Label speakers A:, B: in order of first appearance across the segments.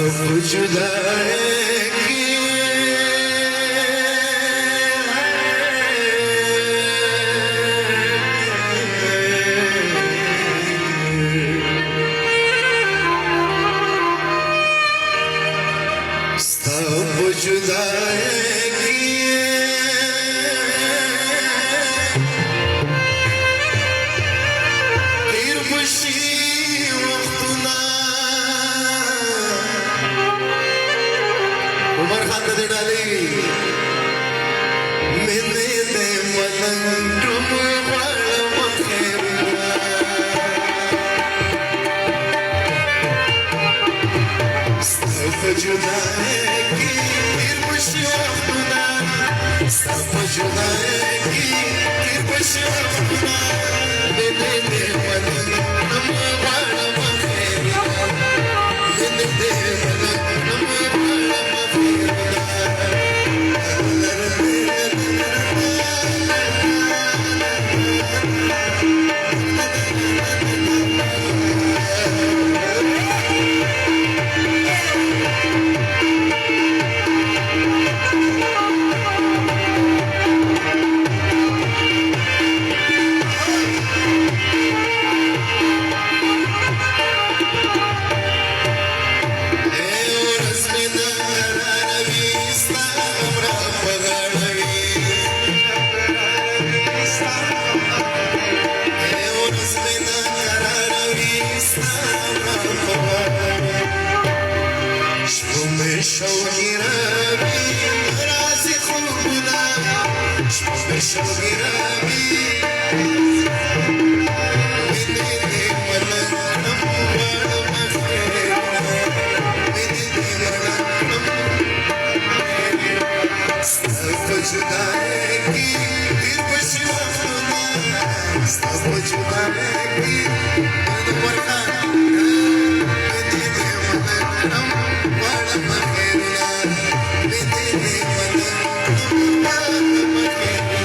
A: सब जुदाई सब जुदाई उमर खान दे डाली मैंने दे मलन तुम वाल मखेरा सब जुदाई फिर मुश्किल सब जुदाई फिर मुश्किल मैंने दे मलन तुम वाल मखेरा मैंने दे मलन तुम वाल शौकी रबी राज़ी खुदा शौकी रबी मैंने दे मलन नमवार मखेरा मैंने दे मलन सब जुदाई फिर बशवना सब जुदाई उमर खान मैंने दे मलन नमवार मखेरा मैंने दे मलन नमवार मखेरा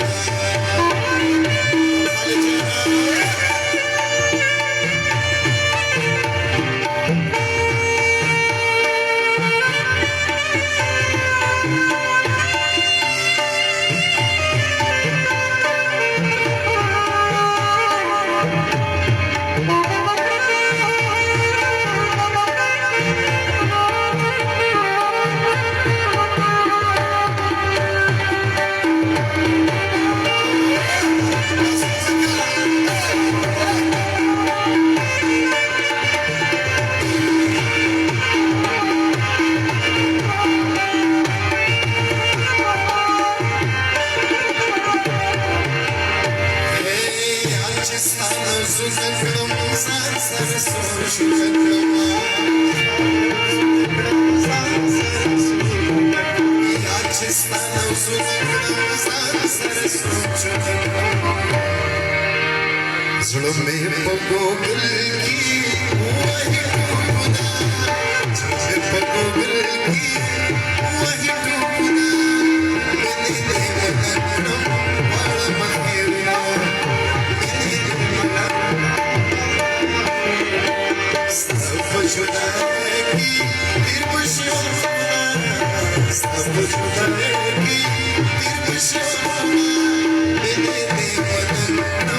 A: जुल्मे पगोगल की वही खुदा जुल्मे पगोगल की वही खुदा मैंने दे मलन वाल मखेरा मैंने दे मलन सब जुदाई फिर मुश्किल सब जुदाई फिर मुश्किल मैंने दे मलन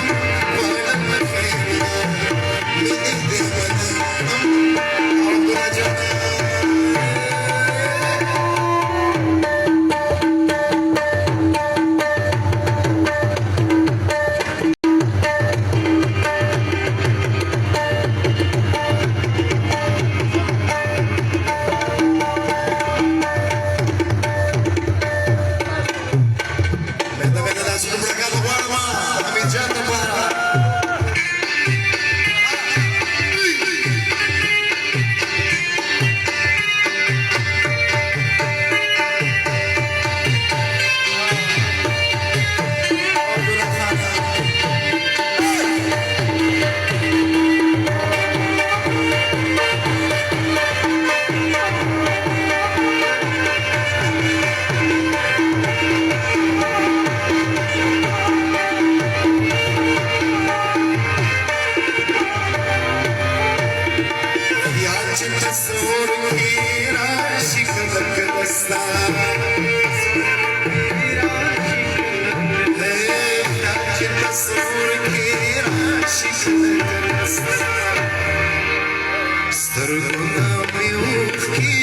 A: سترګونه مې اوښکي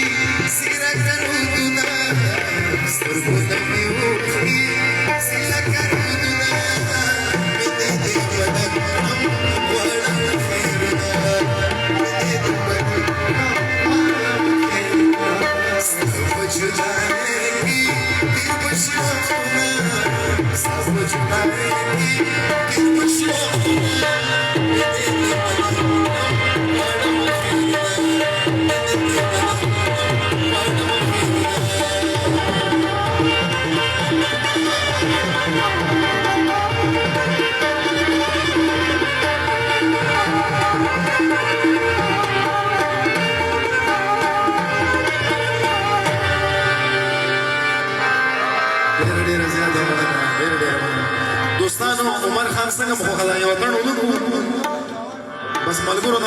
A: سیره کرودونه سترګونه مې اوښکي سیره کرودونه مې دې دې بدن هم وړم خیرونه مې دې دې بدن هم وړم خیرونه ستا په جدایۍ کې تېر به شي وختونه ستا په جدایۍ کې تېر به شي وختونه مې دې دې بدن هم وړم دوستانو عمر خان څنګه مخه دا یو تړ ولګو بس ملګرو د